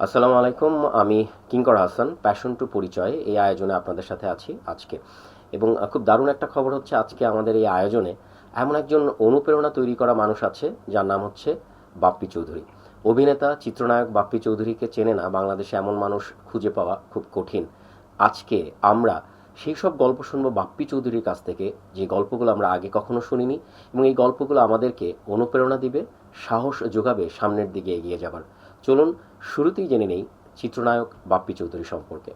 আসসালামু আলাইকুম। আমি কিঙ্কর হাসান, প্যাশন টু পরিচয় এই আয়োজনে আপনাদের সাথে আছি আজকে। এবং খুব দারুণ একটা খবর হচ্ছে, আজকে আমাদের এই আয়োজনে এমন একজন অনুপ্রেরণা তৈরি করা মানুষ আছে যার নাম হচ্ছে বাপ্পি চৌধুরী। অভিনেতা, চিত্রনায়ক বাপ্পি চৌধুরীকে চেনে না বাংলাদেশে এমন মানুষ খুঁজে পাওয়া খুব কঠিন। আজকে আমরা সেই সব গল্প শুনবো বাপ্পি চৌধুরীর কাছ থেকে, যে গল্পগুলো আমরা আগে কখনো শুনিনি, এবং এই গল্পগুলো আমাদেরকে অনুপ্রেরণা দিবে, সাহস যোগাবে সামনের দিকে এগিয়ে যাবার। চলুন শুরুতেই জেনে নেই চিত্রনায়ক বাপ্পি চৌধুরী সম্পর্কে।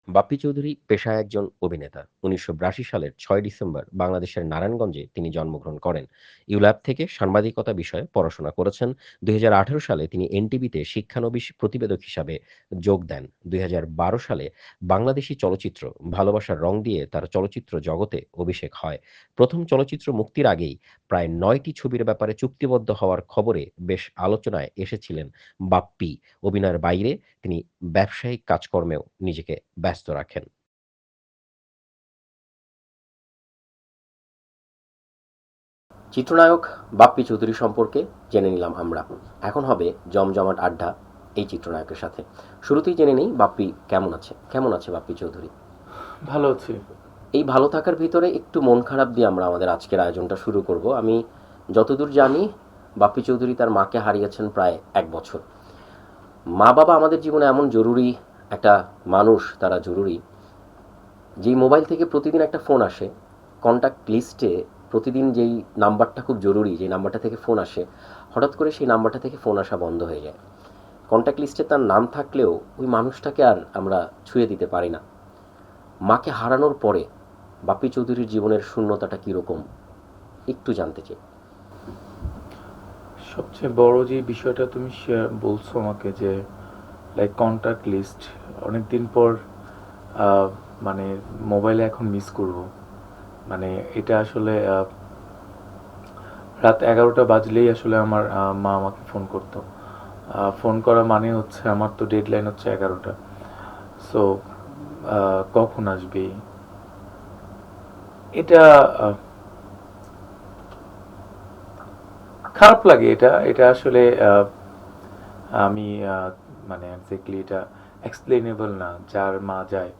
বাপ্পি চৌধুরী পেশায় একজন অভিনেতা। ১৯৮২ সালের ৬ ডিসেম্বর বাংলাদেশের নারায়ণগঞ্জে তিনি জন্মগ্রহণ করেন। ইউল্যাব থেকে সাংবাদিকতা বিষয়ে পড়াশোনা করেছেন। ২০১৮ সালে তিনি এনটিভিতে শিক্ষানবিশ প্রতিবেদক হিসাবে যোগ দেন। ২০১২ সালে বাংলাদেশী চলচ্চিত্র ভালোবাসার রং দিয়ে তার চলচ্চিত্র জগতে অভিষেক হয়। প্রথম চলচ্চিত্র মুক্তির আগেই প্রায় ৯টি ছবির ব্যাপারে চুক্তিবদ্ধ হওয়ার খবরে বেশ আলোচনায় এসেছিলেন বাপ্পি। অভিনয়ের বাইরে তিনি ব্যবসায়িক কাজকর্মেও নিজেকে ব্যস্ত রাখেন। চিত্রনায়ক বাপ্পি চৌধুরী সম্পর্কে জেনে নিলাম আমরা। এখন হবে জমজমাট আড্ডা এই চিত্রনায়কের সাথে। শুরুতেই জেনে নেই বাপ্পি কেমন আছে বাপ্পি চৌধুরী? ভালো আছি। এই ভালো থাকার ভিতরে একটু মন খারাপ দিয়ে আমরা আমাদের আজকের আয়োজনটা শুরু করব। আমি যতদূর জানি বাপ্পি চৌধুরী তার মাকে হারিয়েছেন প্রায় ১ বছর। মা বাবা আমাদের জীবনে এমন জরুরি একটা মানুষ, তারা জরুরি। যেই মোবাইল থেকে প্রতিদিন একটা ফোন আসে, কন্ট্যাক্ট লিস্টে প্রতিদিন যেই নাম্বারটা খুব জরুরি, যে নাম্বারটা থেকে ফোন আসে, হঠাৎ করে সেই নাম্বারটা থেকে ফোন আসা বন্ধ হয়ে যায়। কন্ট্যাক্ট লিস্টে তার নাম থাকলেও ওই মানুষটাকে আর আমরা ছুঁয়ে দিতে পারি না। মাকে হারানোর পরে বাপ্পি চৌধুরীর জীবনের শূন্যতাটা কীরকম একটু জানতে চাই। সবচেয়ে বড় যে বিষয়টা তুমি বলছো আমাকে, যে লাইক কন্টাক্ট লিস্ট, অনেকদিন পর আহ, মানে মোবাইলে এখন মিস করব। মানে এটা আসলে রাত 11টা বাজলেই আসলে আমার মা আমাকে ফোন করতো। ফোন করা মানে হচ্ছে আমার তো ডেডলাইন হচ্ছে 11টা। সো কখন আসবে এটা, খারাপ লাগে। এটা এটা আসলে আমি মানে এক্স্যাক্টলি এটা এক্সপ্লেনেবল না। যার মা যায়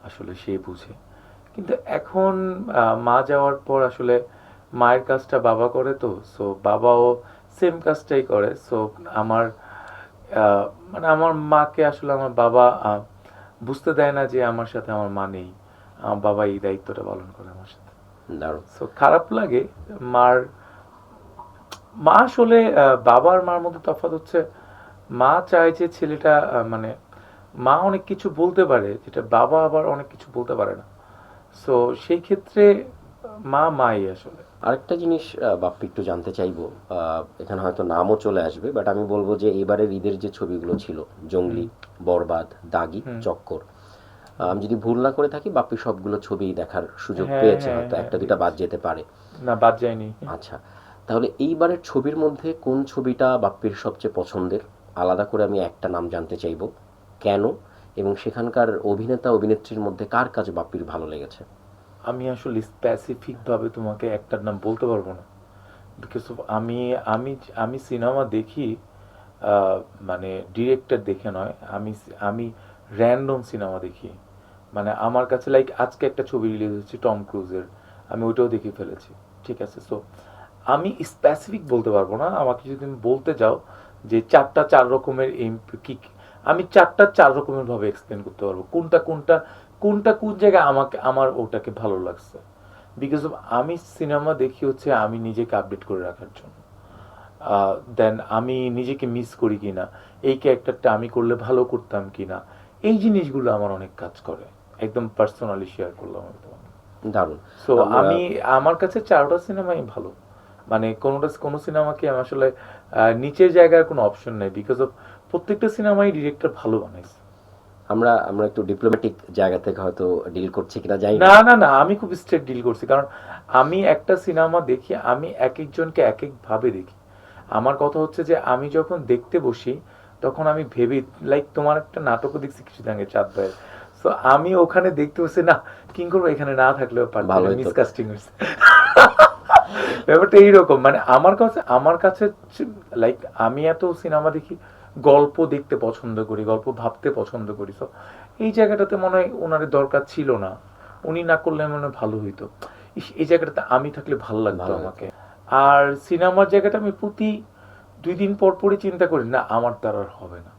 আসলে সে বুঝে। কিন্তু এখন মা যাওয়ার পর আসলে মায়ের কাজটা বাবা করে, তো সো বাবাও সেম কাজটাই করে। সো আমার আহ, মানে আমার মাকে আসলে আমার বাবা বুঝতে দেয় না যে আমার সাথে আমার মা নেই। আমার বাবা এই দায়িত্বটা পালন করে আমার সাথে। দারুণ। সো খারাপ লাগে। মার মা আসলে বাবার মার মধ্যে তফাৎ হচ্ছে, মা চায় যে ছেলেটা মানে মা অনেক কিছু বলতে পারে যেটা বাবা আবার অনেক কিছু বলতে পারে না। সো সেই ক্ষেত্রে মা মাই আসলে। আরেকটা জিনিস বাপ্পি একটু জানতে চাইবো, এখানে হয়তো নামও চলে আসবে, বাট আমি বলবো যে এবারের ঈদের যে ছবিগুলো ছিল, হুম জঙ্গলি, বরবাদ, দাগি, হুম। চক্কর, আমি যদি ভুল না করে থাকি বাপ্পি সবগুলো ছবি দেখার সুযোগ হ্যাঁ পেয়েছে, হ্যাঁ হয়তো হ্যাঁ, একটা দুটা বাদ দেখেছি। যেতে পারে। না, বাদ যায়নি। আচ্ছা, তাহলে এইবারের ছবির মধ্যে কোন ছবিটা বাপ্পির সবচেয়ে পছন্দের? আলাদা করে আমি একটা নাম জানতে চাইবো, কেন, এবং সেখানকার অভিনেতা অভিনেত্রীর মধ্যে কার কাজ বাপ্পির ভালো লেগেছে? আমি আসলে স্পেসিফিক ভাবে তোমাকে একটার নাম বলতে পারবো না, বিকজ অফ আমি আমি আমি সিনেমা দেখি আহ, মানে ডিরেক্টর দেখে নয়। আমি র্যান্ডম সিনেমা দেখি। মানে আমার কাছে লাইক আজকে একটা ছবি রিলিজ হচ্ছে টম ক্রুজের, আমি ওইটাও দেখে ফেলেছি। ঠিক আছে, সো আমি স্পেসিফিক বলতে পারবো না। আমাকে যদি তুমি বলতে যাও যে চারটা চার রকমের আমি চারটা চার রকমের ভাবে এক্সপ্লেন করতে পারবো কোনটা কোনটা কোনটা কোন জায়গায় আমাকে আমার ওটাকে ভালো লাগছে। বিকজ অফ আমি সিনেমা দেখি হচ্ছে আমি নিজেকে আপডেট করে রাখার জন্য। দেন আমি নিজেকে মিস করি কিনা, এই ক্যারেক্টারটা আমি করলে ভালো করতাম কিনা, এই জিনিসগুলো আমার অনেক কাজ করে। একদম পার্সোনালি শেয়ার করলাম আমি তোমাকে। দারুণ। সো আমরা আমি আমার কাছে চারোটা সিনেমাই ভালো। মানে কোনো সিনেমাকে আমি আসলে নিচের জায়গার কোনো অপশন নেই, বিকজ অফ প্রত্যেকটা সিনেমাই ডিরেক্টর ভালো বানাইছে। আমরা আমরা একটু ডিপ্লোম্যাটিক জায়গা থেকে হয়তো ডিল করছি কিনা জানি না। না না না, আমি খুব স্ট্রেট ডিল করছি, কারণ আমি একটা সিনেমা দেখি, আমি এক একজনকে এক এক ভাবে দেখি। আমার কথা হচ্ছে যে আমি যখন দেখতে বসি তখন আমি ভেবে, লাইক তোমার একটা নাটকও দেখছি কিছুদিন আগে, চাঁদ ভাইয়ের। তো আমি ওখানে দেখতে বসে না, কি করবো, এখানে না থাকলেও পারতো, ভালোই তো। মিসকাস্টিং হয়েছে। ব্যাপারটা এইরকম, মানে আমার কাছে লাইক আমি এত সিনেমা দেখি, গল্প দেখতে পছন্দ করি, গল্প ভাবতে পছন্দ করি। তো এই জায়গাটাতে মনে হয় ওনার দরকার ছিল না, উনি না করলে মনে হয় ভালো হইতো। এই জায়গাটাতে আমি থাকলে ভালো লাগতো ভালো আমাকে। আর সিনেমার জায়গাটা আমি প্রতি 2 দিন পর পরই চিন্তা করি, না আমার দ্বারা আর হবে না,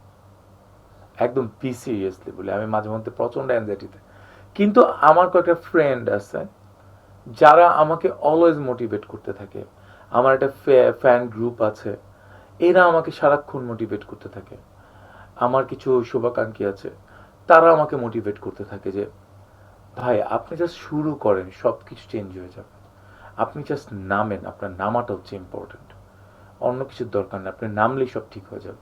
একদম বি সিরিয়াসলি বলে। আমি মাঝে মধ্যে প্রচন্ড অ্যাংজাইটিতে, কিন্তু আমার কয়েকটা ফ্রেন্ড আছে যারা আমাকে অলওয়েজ মোটিভেট করতে থাকে। আমার একটা ফ্যান গ্রুপ আছে, এরা আমাকে সারাক্ষণ মোটিভেট করতে থাকে। আমার কিছু শুভাকাঙ্ক্ষী আছে, তারা আমাকে মোটিভেট করতে থাকে যে ভাই আপনি জাস্ট শুরু করেন, সব কিছু চেঞ্জ হয়ে যাবে। আপনি জাস্ট নামেন, আপনার নামাটা হচ্ছে ইম্পর্টেন্ট, অন্য কিছুর দরকার নেই, আপনি নামলেই সব ঠিক হয়ে যাবে।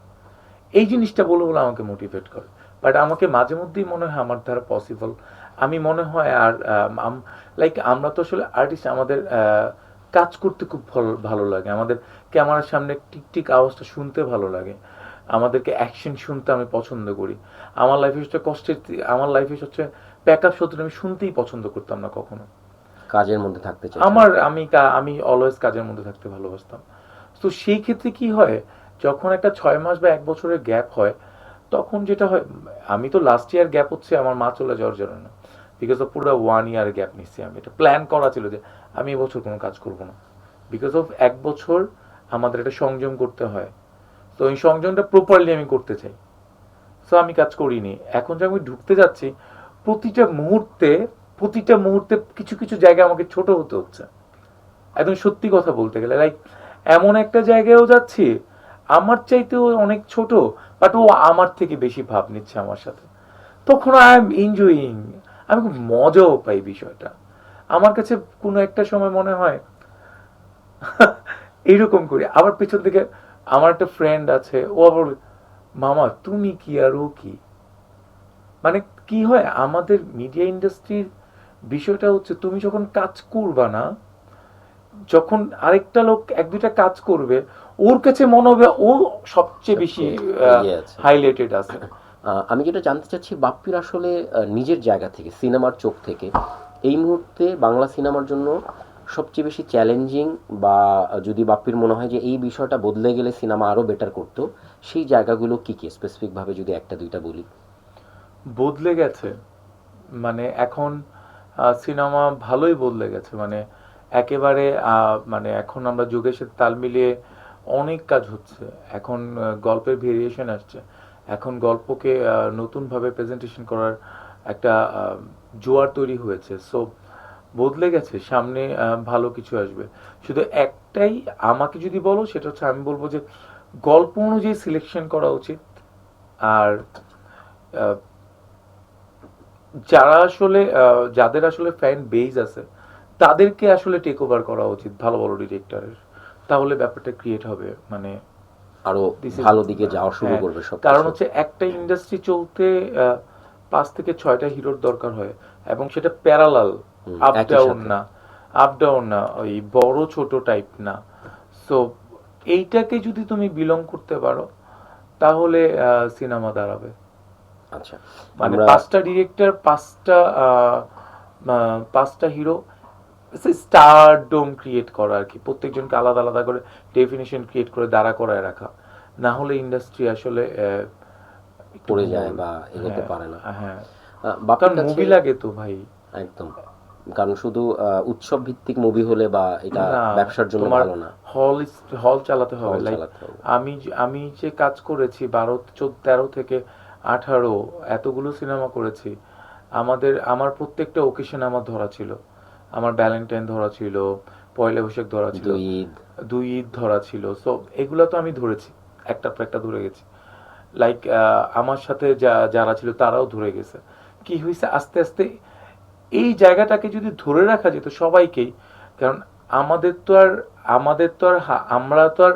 এই জিনিসটা বলে বলে আমাকে মোটিভেট করে। বাট আমাকে মাঝে মধ্যেই মনে হয় আমার দ্বারা পসিবল, আমি মনে হয় আর লাইক আমরা তো আসলে আর্টিস্ট, আমাদের কাজ করতে খুব ভালো লাগে, আমাদের ক্যামেরার সামনে টিক টিক আওয়াজটা শুনতে ভালো লাগে, আমাদেরকে অ্যাকশন শুনতে আমি পছন্দ করি। আমার লাইফে হচ্ছে কষ্টের, আমার লাইফে হচ্ছে প্যাক আপ সত্যি আমি শুনতেই পছন্দ করতাম না কখনো। কাজের মধ্যে থাকতে চাই। আমি অলওয়েজ কাজের মধ্যে থাকতে ভালোবাসতাম। তো সেই ক্ষেত্রে কি হয়, যখন একটা 6 মাস বা 1 বছরের গ্যাপ হয়, তখন যেটা হয়, আমি তো লাস্ট ইয়ার গ্যাপ হচ্ছে আমার মা চলে যাওয়ার জন্য, বিকজ অফ পুরো 1 ইয়ার গ্যাপ নিচ্ছি। আমি এটা প্ল্যান করা ছিল যে আমি এবছর কোনো কাজ করব না, বিকজ অফ 1 বছর আমাদের একটা সংযম করতে হয়। তো এই সংযমটা প্রপারলি আমি করতে চাই, সো আমি কাজ করিনি। এখন যে আমি ঢুকতে যাচ্ছি, প্রতিটা মুহূর্তে কিছু কিছু জায়গায় আমাকে ছোট হতে হচ্ছে, একদম সত্যি কথা বলতে গেলে। লাইক এমন একটা জায়গায়ও যাচ্ছি আমার চাইতেও অনেক ছোট, বাট ও আমার থেকে বেশি ভাব নিচ্ছে আমার সাথে। তখন আই এম এনজয়িং, আমি খুব মজাও পাই বিষয়টা। আমার কাছে কোনো একটা সময় মনে হয় এইরকম করি। আবার পেছন থেকে আমার একটা ফ্রেন্ড আছে, ও আবার মামা তুমি কি আর ও কি। মানে কি হয় আমাদের মিডিয়া ইন্ডাস্ট্রির বিষয়টা হচ্ছে, তুমি যখন কাজ করবা না, যখন আরেকটা লোক 1-2টা কাজ করবে, ওর কাছে মনে হবে ও সবচেয়ে বেশি এগিয়ে আছে। হাইলাইটেড আছে। আমি যেটা জানতে চাচ্ছি, বাপ্পির আসলে নিজের জায়গা থেকে, সিনেমার চোখ থেকে এই মুহূর্তে বাংলা সিনেমার জন্য সবচেয়ে বেশি চ্যালেঞ্জিং, বা যদি বাপ্পির মনে হয় যে এই বিষয়টা বদলে গেলে সিনেমা আরও বেটার করতো, সেই জায়গাগুলো কী কী স্পেসিফিকভাবে যদি একটা দুইটা বলি। বদলে গেছে, মানে এখন সিনেমা ভালোই বদলে গেছে, মানে একেবারে মানে এখন আমরা যুগের সাথে তাল মিলিয়ে অনেক কাজ হচ্ছে। এখন গল্পের ভেরিয়েশন আসছে, এখন গল্পকে নতুনভাবে প্রেজেন্টেশন করার একটা জোয়ার তৈরি হয়েছে। সো বদলে গেছে, সামনে ভালো কিছু আসবে। শুধু একটাই আমাকে যদি বলো, সেটা হচ্ছে আমি বলবো যে গল্প অনুযায়ী সিলেকশন করা উচিত। আর আহ, যাদের আসলে ফ্যান বেজ আছে, তাদেরকে আসলে টেক ওভার করা উচিত ভালো ভালো ডিরেক্টরের, তাহলে ব্যাপারটা ক্রিয়েট হবে। মানে আরও this is- ভালো দিকে যাওয়া শুরু হ্যাঁ, করবে সব। কারণ হচ্ছে একটা ইন্ডাস্ট্রি চলতে 5 থেকে 6টা হিরোর দরকার হয়, এবং সেটা প্যারালাল, আপ একই ডাউন সাথে। না, ওই বড় ছোট টাইপ না। সো এইটাকে যদি তুমি বিলং করতে পারো, তাহলে সিনেমা দাঁড়াবে। আচ্ছা, মানে আমরা 5টা ডিরেক্টর, 5টা হিরো, স্টারডম ক্রিয়েট করা আর কি, প্রত্যেকজনকে আলাদা আলাদা করে ডেফিনিশন ক্রিয়েট করে দাঁড়া করায় রাখা, না হলে ইন্ডাস্ট্রি আসলে একটু পড়ে ভুল। যায় বা এগোতে হ্যাঁ, পারে না। হ্যাঁ, বাপ্পির কারণ কাছে মুভি লাগে তো ভাই। একদম, কারণ শুধু উৎসব ভিত্তিক মুভি হলে বা এটা না, ব্যবসার জন্য তোমার ভালো না, হল চালাতে হবে। হল লাইক চালাতে হবে। আমি যে কাজ করেছি 13 থেকে 18, এতগুলো সিনেমা করেছি, আমার প্রত্যেকটা ওকেশন আমার ধরা ছিল। আমার ভ্যালেন্টাইন ধরা ছিল, পয়লা বৈশাখ ধরা ছিল, দুই ঈদ। 2 ঈদ ধরা ছিল। সো এগুলো তো আমি ধরেছি, একটার পর একটা ধরে গেছি। লাইক আমার সাথে যারা ছিল তারাও ধরে গেছে। কি হয়েছে, আস্তে আস্তে এই জায়গাটাকে যদি ধরে রাখা যেত সবাইকেই, কারণ আমরা তো আর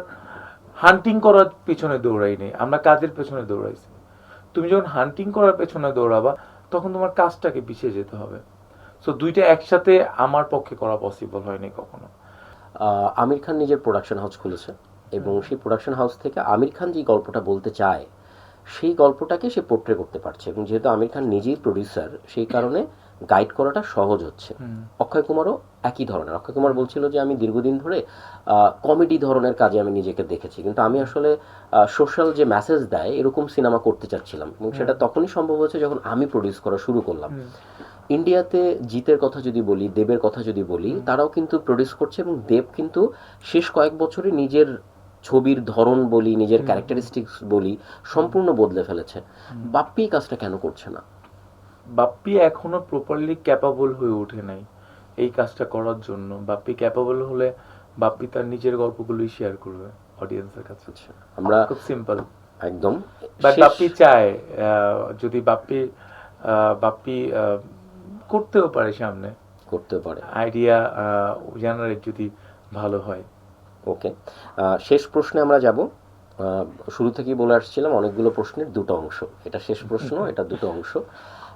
হান্টিং করার পেছনে দৌড়াই নেই, আমরা কাজের পেছনে দৌড়াইছি। তুমি যখন হান্টিং করার পেছনে দৌড়াবা, তখন তোমার কাজটাকে পিছিয়ে যেতে হবে। সো দুইটা একসাথে আমার পক্ষে করা পসিবল হয়নি কখনো। আমির খান নিজের প্রোডাকশন হাউস খুলেছে, এবং সেই প্রোডাকশন হাউস থেকে আমির খান যে গল্পটা বলতে চায় সেই গল্পটাকে সে পোর্ট্রে করতে পারছে, এবং যেহেতু আমির খান নিজেই প্রডিউসার, সেই কারণে গাইড করাটা সহজ হচ্ছে। হুম। অক্ষয় কুমারও একই ধরনের। অক্ষয় কুমার বলছিল যে আমি দীর্ঘদিন ধরে কমেডি ধরনের কাজে আমি নিজেকে দেখেছি, কিন্তু আমি আসলে সোশ্যাল যে মেসেজ দেয় এরকম সিনেমা করতে চাচ্ছিলাম, এবং সেটা তখনই সম্ভব হয়েছে যখন আমি প্রডিউস করা শুরু করলাম। ইন্ডিয়াতে জিতের কথা যদি বলি, দেবের কথা যদি বলি, তারাও কিন্তু প্রডিউস করছে, এবং দেব কিন্তু শেষ কয়েক বছরে নিজের ছবির ধরন বলি, নিজের ক্যারেক্টারিস্টিক্স বলি, সম্পূর্ণ বদলে ফেলেছে। বাপ্পি এই কাজটা কেন করছে না? বাপ্পি এখনো প্রপারলি ক্যাপাবল হয়ে ওঠে নাই এই কাজটা করার জন্য। বাপ্পি ক্যাপাবল হলে বাপ্পি তার নিজের গল্পগুলোই শেয়ার করবে অডিয়েন্সের কাছে। আচ্ছা, আমরা খুব সিম্পল। একদম বাট শেষ- বাপ্পি চায়, যদি বাপ্পি বাপ্পি করতেও পারে, সামনে করতে পারে। আইডিয়া জেনারেট যদি ভালো হয়। ওকে, শেষ প্রশ্নে আমরা যাব। শুরু থেকেই বলে আসছিলাম অনেকগুলো প্রশ্নের দুটো অংশ, এটা শেষ প্রশ্ন, এটা দুটো অংশ।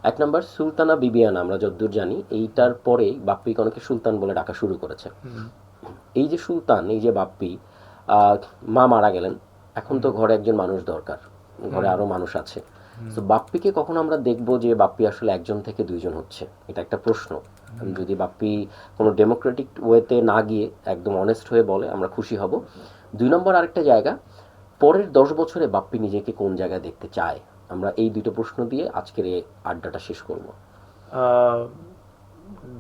এক নম্বর, সুলতানা বিবিয়ানা আমরা যতদূর জানি এইটার পরেই বাপ্পিকে অনেকে সুলতান বলে ডাকা শুরু করেছে। এই যে সুলতান, এই যে বাপ্পি, মা মারা গেলেন, এখন তো ঘরে একজন মানুষ দরকার, ঘরে আরো মানুষ আছে। তো বাপ্পিকে কখন আমরা দেখবো যে বাপ্পি আসলে একজন থেকে দুইজন হচ্ছে? এটা একটা প্রশ্ন। যদি বাপ্পি কোনো ডেমোক্রেটিক ওয়েতে না গিয়ে একদম অনেস্ট হয়ে বলে, আমরা খুশি হব। দুই নম্বর আরেকটা জায়গা, পরের 10 বছরে বাপ্পি নিজেকে কোন জায়গায় দেখতে চায়? আমরা এই দুটো প্রশ্ন দিয়ে আজকের এই আড্ডাটা শেষ করব।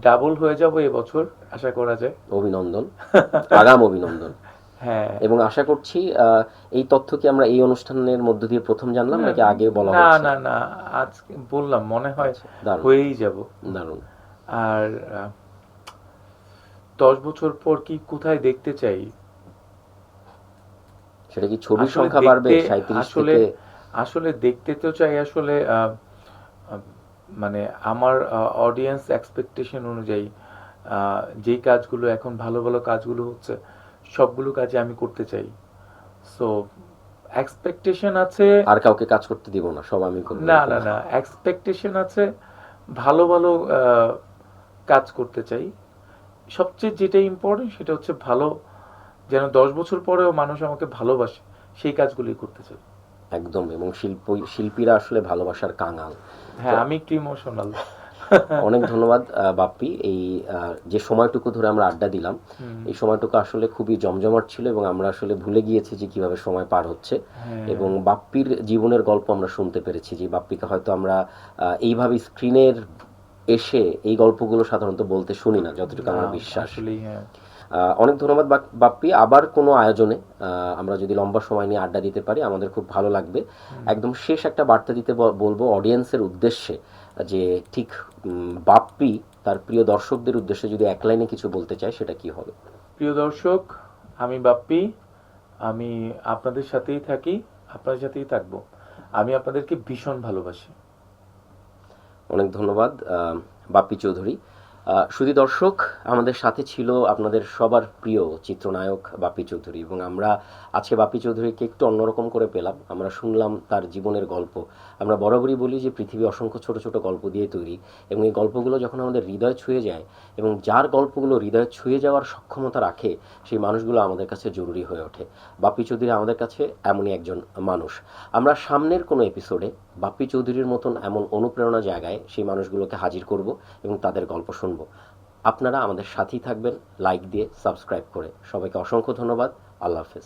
ডাবল হয়ে যাব এবছর, আশা করা যায়। অভিনন্দন, আগাম অভিনন্দন। হ্যাঁ, এবং আশা করছি এই তথ্য কি আমরা এই অনুষ্ঠানের মধ্য দিয়ে প্রথম জানলাম নাকি আগে বলা না হয়েছে? না না, আজকে বললাম, মনে হয় দারুণ, হয়েই যাব। দারুণ। আর 10 বছর পর কি কোথায় দেখতে চাই? সেটা কি ছবির আসলে সংখ্যা বাড়বে দেখতে- 37 আসলে থেকে? আসলে দেখতে তো চাই আসলে, মানে আমার অডিয়েন্স এক্সপেকটেশন অনুযায়ী যেই কাজগুলো এখন ভালো ভালো কাজগুলো হচ্ছে, সবগুলো কাজে আমি করতে চাই। সো এক্সপেকটেশন আছে। আর কাউকে কাজ করতে দিব না, সব আমি করব? না না না, এক্সপেকটেশন আছে, ভালো ভালো কাজ করতে চাই। সবচেয়ে যেটা ইম্পর্টেন্ট সেটা হচ্ছে ভালো, যেন 10 বছর পরেও মানুষ আমাকে ভালোবাসে, সেই কাজগুলোই করতে চাই। একদম। এবং শিল্পীরা আসলে ভালোবাসার কাঙাল। হ্যাঁ, আমি একটু ইমোশনাল। অনেক ধন্যবাদ বাপ্পি। এই যে সময়টুকু ধরে আমরা আড্ডা দিলাম, এই সময়টুকু আসলে খুবই জমজমাট ছিল, এবং আমরা আসলে ভুলে গিয়েছি যে কিভাবে সময় পার হচ্ছে। এবং বাপ্পির জীবনের গল্প আমরা শুনতে পেরেছি, যে বাপ্পিকে হয়তো আমরা এইভাবে স্ক্রিনের এসে এই গল্পগুলো সাধারণত বলতে শুনি না, যতটুকু আমার বিশ্বাস। আসলেই হ্যাঁ। অনেক ধন্যবাদ বাপ্পি। আবার কোনো আয়োজনে আমরা যদি লম্বা সময় নিয়ে আড্ডা দিতে পারি আমাদের খুব ভালো লাগবে। একদম শেষ একটা বার্তা দিতে বলবো অডিয়েন্সের উদ্দেশ্যে, যে ঠিক বাপ্পি তার প্রিয় দর্শকদের উদ্দেশ্যে যদি এক লাইনে কিছু বলতে চায়, সেটা কি হবে? প্রিয় দর্শক, আমি বাপ্পি, আমি আপনাদের সাথেই থাকি, আপনাদের সাথেই থাকবো। আমি আপনাদেরকে ভীষণ ভালোবাসি। অনেক ধন্যবাদ বাপ্পি চৌধুরী। শুধু দর্শক, আমাদের সাথে ছিল আপনাদের সবার প্রিয় চিত্রনায়ক বাপ্পি চৌধুরী, এবং আমরা আজকে বাপ্পি চৌধুরীকে একটু অন্যরকম করে পেলাম। আমরা শুনলাম তার জীবনের গল্প। আমরা বরাবরই বলি যে পৃথিবী অসংখ্য ছোট ছোট গল্প দিয়ে তৈরি, এবং এই গল্পগুলো যখন আমাদের হৃদয় ছুঁয়ে যায়, এবং যার গল্পগুলো হৃদয় ছুঁয়ে যাওয়ার সক্ষমতা রাখে, সেই মানুষগুলো আমাদের কাছে জরুরি হয়ে ওঠে। বাপ্পি চৌধুরী আমাদের কাছে এমনই একজন মানুষ। আমরা সামনের কোনো এপিসোডে বাপ্পি চৌধুরীর মতন এমন অনুপ্রেরণা জায়গায় সেই মানুষগুলোকে হাজির করব এবং তাদের গল্প শুনব। আপনারা আমাদের সাথেই থাকবেন, লাইক দিয়ে, সাবস্ক্রাইব করে। সবাইকে অসংখ্য ধন্যবাদ। আল্লাহ হাফেজ।